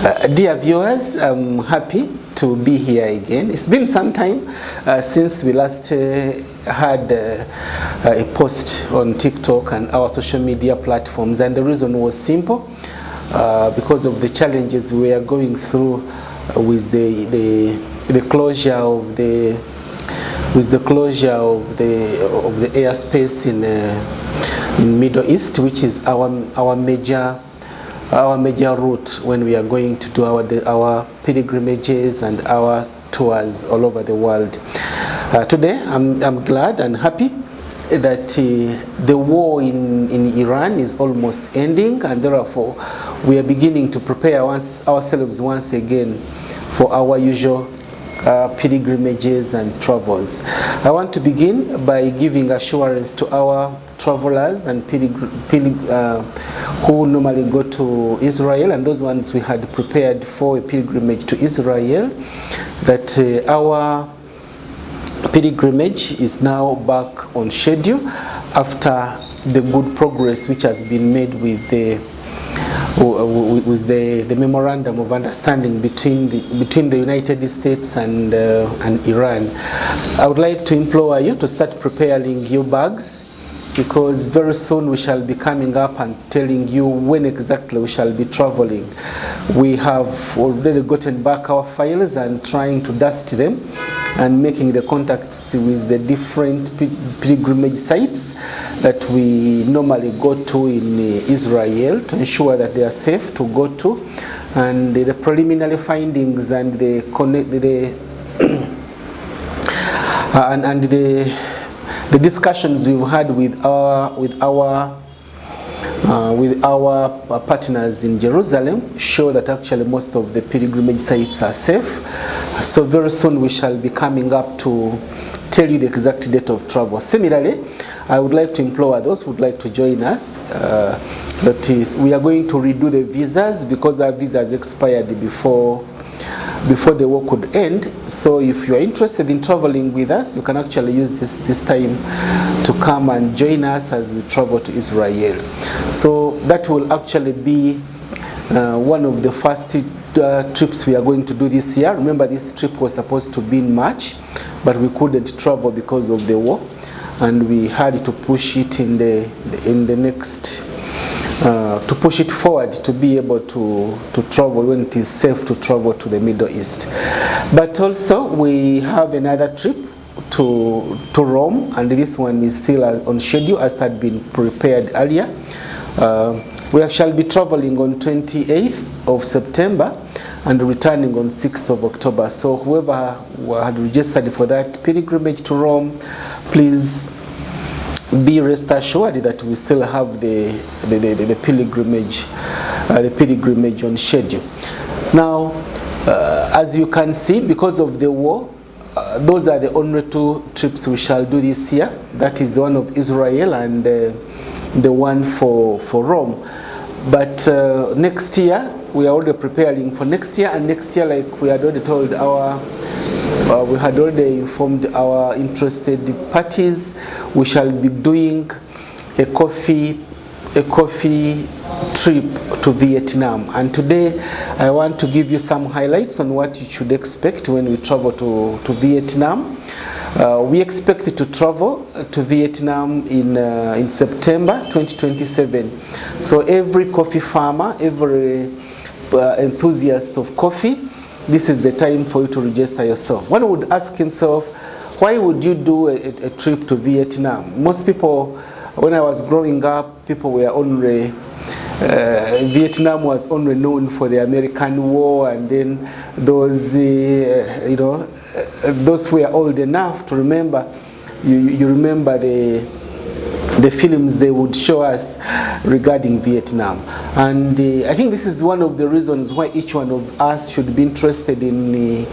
Dear viewers, I'm happy to be here again. It's been some time since we last had a post on TikTok and our social media platforms, and the reason was simple, because of the challenges we are going through with the closure of the airspace in Middle East, which is our major route when we are going to do our pilgrimages and our tours all over the world. Today I'm glad and happy that the war in Iran is almost ending, and therefore we are beginning to prepare ourselves once again for our usual pilgrimages and travels. I want to begin by giving assurance to our travelers and who normally go to Israel, and those ones we had prepared for a pilgrimage to Israel, that our pilgrimage is now back on schedule after the good progress which has been made with the memorandum of understanding between the United States and Iran. I would like to implore you to start preparing your bags, because very soon we shall be coming up and telling you when exactly we shall be traveling. We have already gotten back our files and trying to dust them and making the contacts with the different pilgrimage sites that we normally go to in Israel to ensure that they are safe to go to, and the preliminary findings and the discussions we've had with our partners in Jerusalem show that actually most of the pilgrimage sites are safe. So very soon we shall be coming up to tell you the exact date of travel. Similarly, I would like to implore those who would like to join us, that is, we are going to redo the visas because our visas expired before the war could end. So if you are interested in traveling with us, you can actually use this time to come and join us as we travel to Israel. So that will actually be one of the first trips we are going to do this year. Remember, this trip was supposed to be in March, but we couldn't travel because of the war, and we had to push it in the next to push it forward to be able to travel when it is safe to travel to the Middle East. But also we have another trip to Rome, and this one is still on schedule as had been prepared earlier. We shall be traveling on 28th of September and returning on 6th of October. So whoever had registered for that pilgrimage to Rome, please be rest assured that we still have the pilgrimage on schedule. Now, as you can see, because of the war, those are the only two trips we shall do this year. That is the one of Israel and the one for Rome. But next year, we are already preparing for next year, and next year, like we had already told we had already informed our interested parties, we shall be doing a coffee trip to Vietnam. And today I want to give you some highlights on what you should expect when we travel to Vietnam. We expect to travel to Vietnam in September 2027. So every coffee farmer, every enthusiast of coffee, this is the time for you to register yourself. One would ask himself, why would you do a trip to Vietnam? Most people, when I was growing up, people were only Vietnam was only known for the American War, and then those those who are old enough to remember, you remember the films they would show us regarding Vietnam. And I think this is one of the reasons why each one of us should be interested in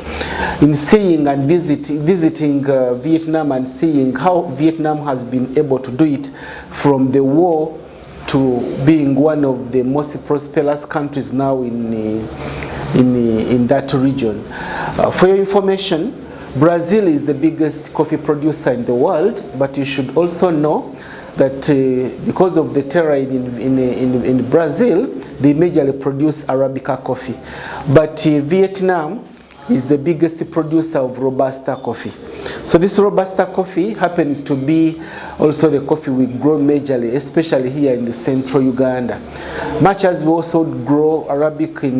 seeing and visiting Vietnam and seeing how Vietnam has been able to do it from the war to being one of the most prosperous countries now in that region. For your information, Brazil is the biggest coffee producer in the world, but you should also know that because of the terrain in Brazil, they majorly produce Arabica coffee. But Vietnam is the biggest producer of Robusta coffee. So this Robusta coffee happens to be also the coffee we grow majorly, especially here in the central Uganda. Much as we also grow Arabic in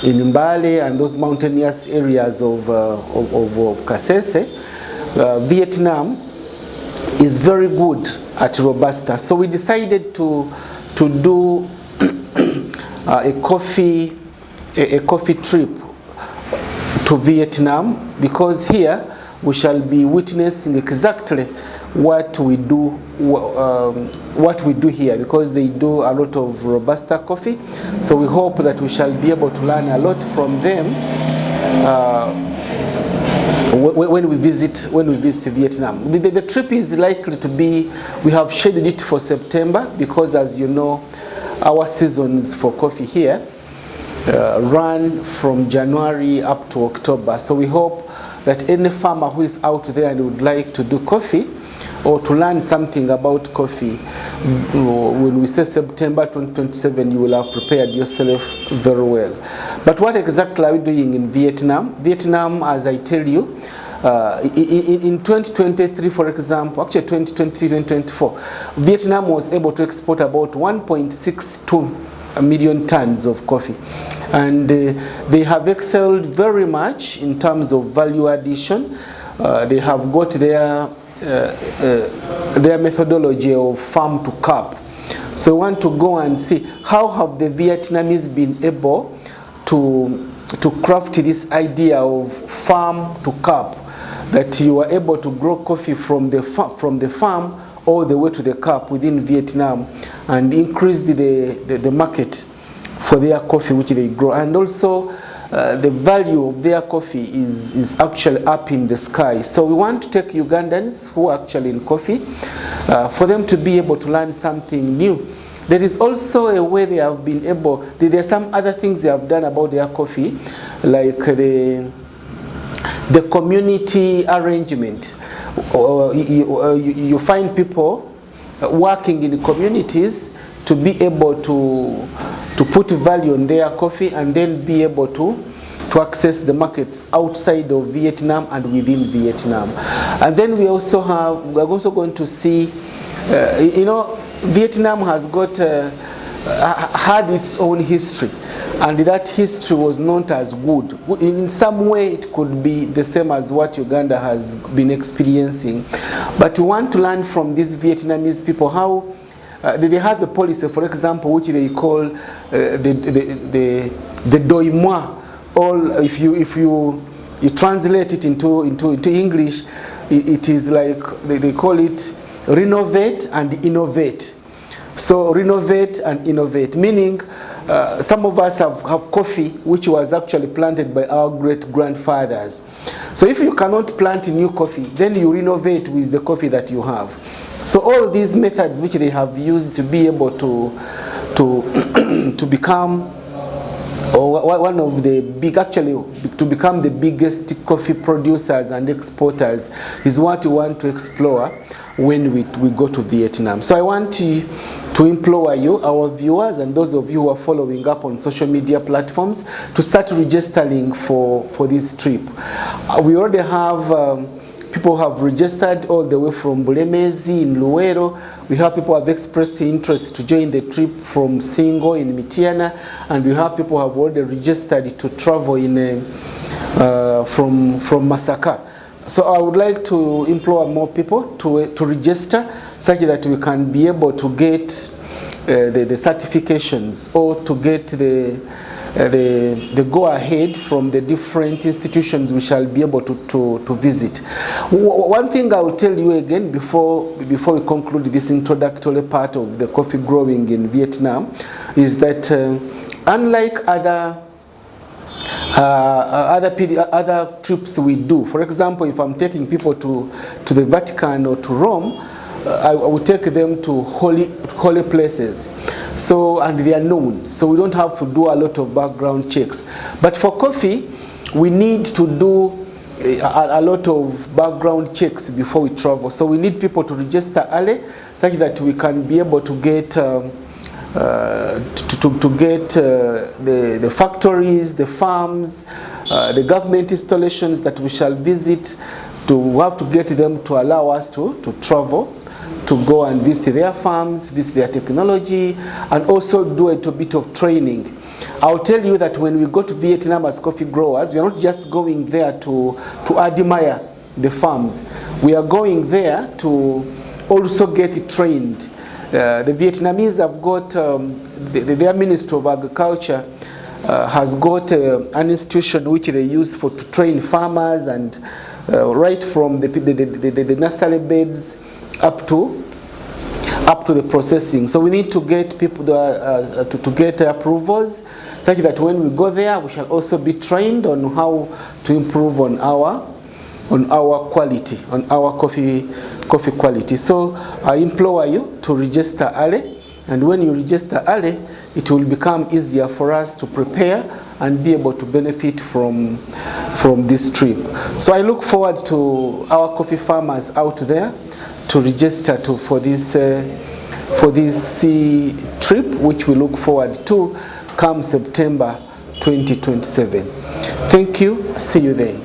Mbale and those mountainous areas of Kasese, Vietnam is very good at Robusta. So we decided to do a coffee trip to Vietnam, because here we shall be witnessing exactly what we do here, because they do a lot of Robusta coffee. So we hope that we shall be able to learn a lot from them when we visit Vietnam. The trip is likely to be, we have scheduled it for September, because as you know, our seasons for coffee here run from January up to October. So we hope that any farmer who is out there and would like to do coffee or to learn something about coffee, when we say September 2027, you will have prepared yourself very well. But what exactly are we doing in Vietnam? Vietnam, as I tell you, in 2023, for example, actually 2023, 2024, Vietnam was able to export about 1.62 million tons of coffee, and they have excelled very much in terms of value addition. They have got their methodology of farm to cup. So we want to go and see how have the Vietnamese been able to craft this idea of farm to cup, that you are able to grow coffee from the farm all the way to the cup within Vietnam, and increase the market for their coffee which they grow. And also the value of their coffee is actually up in the sky. So we want to take Ugandans who are actually in coffee, for them to be able to learn something new. There is also a way they have been able, there are some other things they have done about their coffee, like the community arrangement. You find people working in the communities to be able to put value on their coffee, and then be able to access the markets outside of Vietnam and within Vietnam. And then we are also going to see, Vietnam has got had its own history, and that history was not as good. In some way it could be the same as what Uganda has been experiencing, but we want to learn from these Vietnamese people how they have a policy, for example, which they call the doi moi, or if you translate it into English, it is like they call it renovate and innovate. So renovate and innovate, meaning some of us have coffee which was actually planted by our great-grandfathers. So if you cannot plant new coffee, then you renovate with the coffee that you have. So all these methods which they have used to be able to become one of the big, actually to become the biggest coffee producers and exporters, is what we want to explore when we go to Vietnam. So I want to implore you, our viewers, and those of you who are following up on social media platforms, to start registering for this trip. We already have people have registered all the way from Bulemezi in Luero. We have people who have expressed interest to join the trip from Singo in Mitiana, and we have people who have already registered to travel in from Masaka. So I would like to implore more people to register, such that we can be able to get the certifications, or to get the go-ahead from the different institutions we shall be able to visit. One thing I will tell you again before we conclude this introductory part of the coffee growing in Vietnam, is that unlike other trips we do, for example, if I'm taking people to the Vatican or to Rome, I will take them to holy places, so, and they are known, so we don't have to do a lot of background checks. But for coffee, we need to do a lot of background checks before we travel. So we need people to register early, such that we can be able to get the factories, the farms, the government installations that we shall visit. To have to get them to allow us to travel, to go and visit their farms, visit their technology, and also do a little bit of training. I'll tell you that when we go to Vietnam as coffee growers, we are not just going there to admire the farms. We are going there to also get trained. The Vietnamese have got, their Ministry of Agriculture has got an institution which they use to train farmers, and right from the nursery beds up to the processing. So we need to get people to get approvals, such that when we go there, we shall also be trained on how to improve on our quality, on our coffee quality. So I implore you to register early. And when you register early, it will become easier for us to prepare and be able to benefit from this trip. So I look forward to our coffee farmers out there to register for this trip, which we look forward to come September 2027. Thank you. See you then.